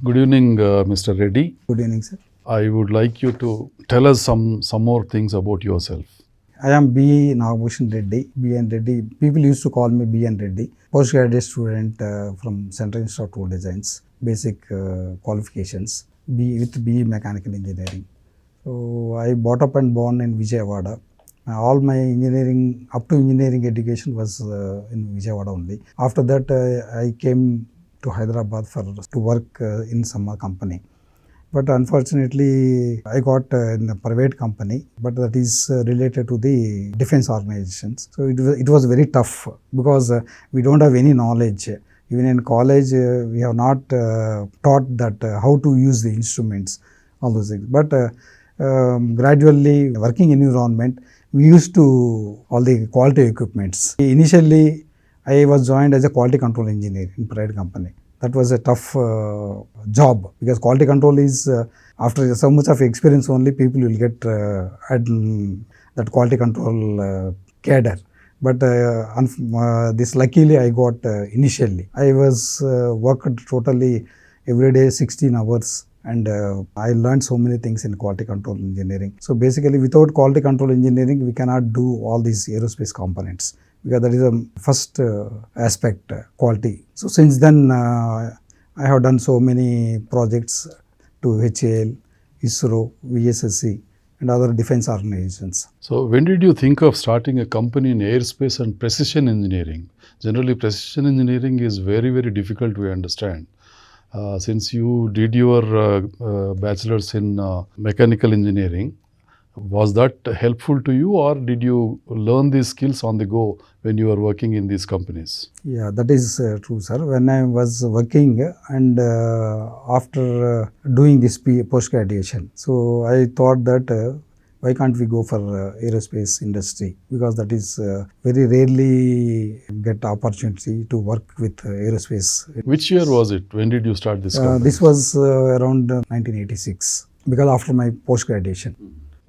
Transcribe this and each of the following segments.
Good evening, Mr. Reddy. Good evening, sir. I would like you to tell us some more things about yourself. I am B. Nagasai Reddy. B. N. Reddy. People used to call me B. N. Reddy. Postgraduate student from Central Institute of Tool Designs. Basic qualifications. With B. Mechanical Engineering. So I brought up and born in Vijayawada. All my engineering, up to engineering education was in Vijayawada only. After that, I came to Hyderabad to work in some company. But unfortunately, I got in a private company, but that is related to the defense organizations. So it was very tough because we don't have any knowledge. Even in college, we have not taught that how to use the instruments, all those things. But gradually, working environment, we used to all the quality equipments. Initially, I was joined as a quality control engineer in private company. That was a tough job because quality control is after so much of experience only people will get that quality control cadre. But this luckily I got initially. I was worked totally every day 16 hours and I learned so many things in quality control engineering. So basically without quality control engineering we cannot do all these aerospace components, because that is the first aspect, quality. So since then I have done so many projects to HAL, ISRO, VSSC and other defense organizations. So when did you think of starting a company in aerospace and precision engineering? Generally, precision engineering is very, very difficult, we understand. Since you did your bachelor's in mechanical engineering, was that helpful to you, or did you learn these skills on the go when you were working in these companies? Yeah, that is true, sir. When I was working and after doing this post-graduation, so I thought that why can't we go for aerospace industry, because that is very rarely get opportunity to work with aerospace. Which year was it? When did you start this company? This was around 1986, because after my post-graduation.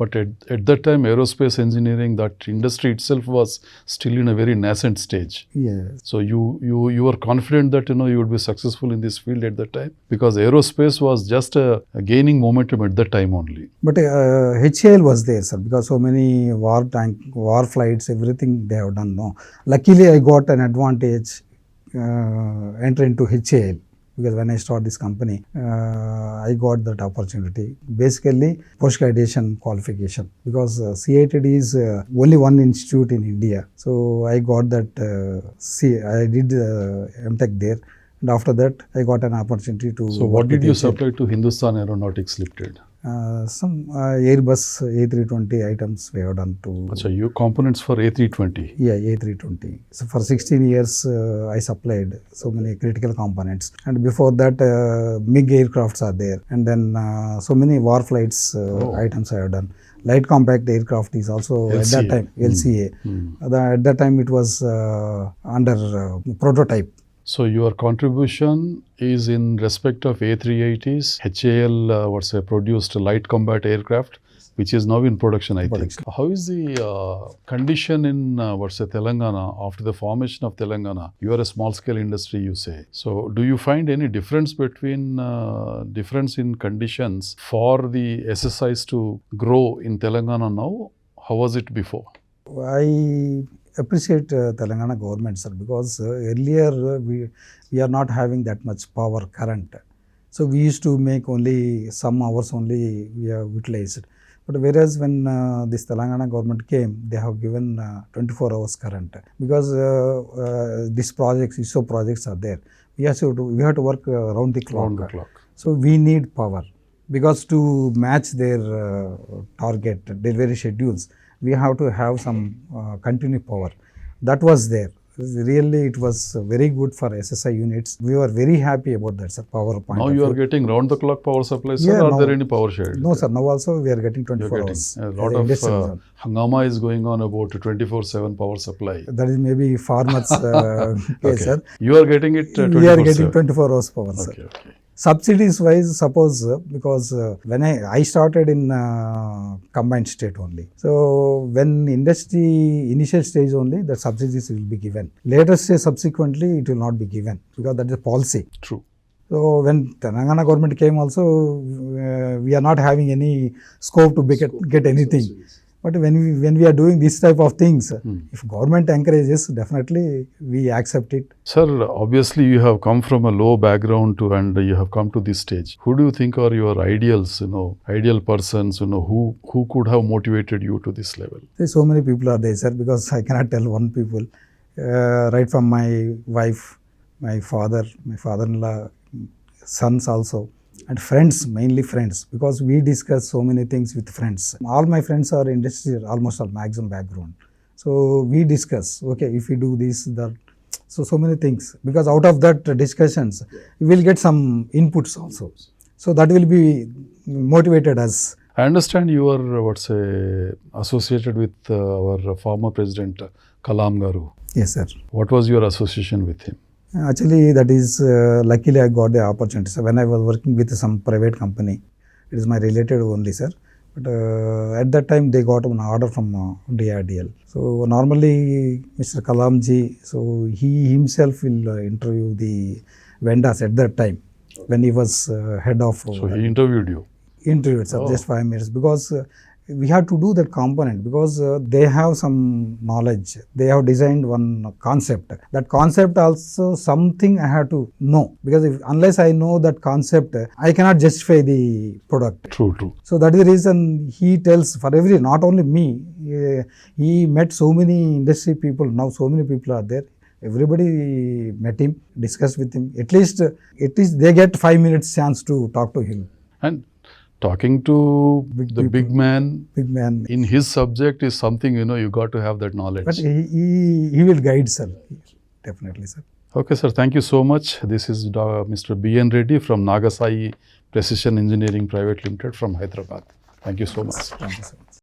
But at that time, aerospace engineering, that industry itself was still in a very nascent stage. Yes. So you were confident that you would be successful in this field at that time, because aerospace was just a gaining momentum at that time only. But HAL was there, sir, because so many war flights, everything they have done. No, luckily I got an advantage entering into HAL. Because when I started this company, I got that opportunity. Basically, post-graduation qualification. Because CITD is only one institute in India. So I got that, I did MTech there. And after that, I got an opportunity to... So what did you supply to Hindustan Aeronautics Limited? Some Airbus A320 items we have done to... Achha, you components for A320? Yeah, A320. So for 16 years, I supplied so many critical components. And before that, MiG aircrafts are there. And then so many war flights items I have done. Light compact aircraft is also LCA. At that time, LCA. At that time, it was under prototype. So your contribution is in respect of A380s, HAL produced light combat aircraft, which is now in production, I think. How is the condition in Telangana after the formation of Telangana? You are a small scale industry, you say. So do you find any difference between difference in conditions for the SSIs to grow in Telangana now? How was it before? I appreciate Telangana government, sir, because earlier we are not having that much power current. So we used to make only some hours only we have utilized. But whereas when this Telangana government came, they have given 24 hours current, because these projects, ISRO projects are there. We have to work around the clock. So we need power, because to match their target, their very schedules, we have to have some continuous power. That was there. Really, it was very good for SSI units. We were very happy about that, sir, power point. Now you are getting round-the-clock power supply, sir, yeah, or are there any power shared? No, sir. Now also we are getting 24 hours. A lot of hangama is going on about 24/7 power supply. That is maybe farmers' case, sir. You are getting it 24/7? We are getting 24 hours power, sir. Okay. Subsidies wise, suppose because when I started in combined state only. So when industry initial stage only, the subsidies will be given. Later stage subsequently it will not be given, because that is a policy. True. So when Telangana government came also, we are not having any scope to get anything. But when we are doing this type of things, if government encourages, definitely we accept it. Sir, obviously you have come from a low background and you have come to this stage. Who do you think are your ideals, ideal persons, who could have motivated you to this level? There's so many people are there, sir, because I cannot tell one people. Right from my wife, my father, my father-in-law, sons also, and friends, mainly friends, because we discuss so many things with friends. All my friends are industrial, almost all maximum background. So we discuss, okay, if we do this, that, so many things, because out of that discussions, we will get some inputs also. So that will be motivated us. I understand you are, associated with our former president, Kalam Garu. Yes, sir. What was your association with him? Actually, that is, luckily I got the opportunity. So when I was working with some private company, it is my relative only, sir. But at that time, they got an order from DRDL. So normally, Mr. Kalamji, so he himself will interview the vendors at that time when he was head of. So he interviewed you? Interviewed, sir, just 5 minutes, because we have to do that component, because they have some knowledge. They have designed one concept. That concept also something I have to know, because unless I know that concept, I cannot justify the product. True. So that is the reason he tells for every, not only me, he met so many industry people. Now so many people are there. Everybody met him, discussed with him. At least they get 5 minutes chance to talk to him. And talking to the big man in his subject is something, you got to have that knowledge. But he will guide, sir. Definitely, sir. Okay, sir. Thank you so much. This is Mr. B.N. Reddy from NagaSai Precision Engineering Pvt. Limited from Hyderabad. Thank you so much. Thank you so much.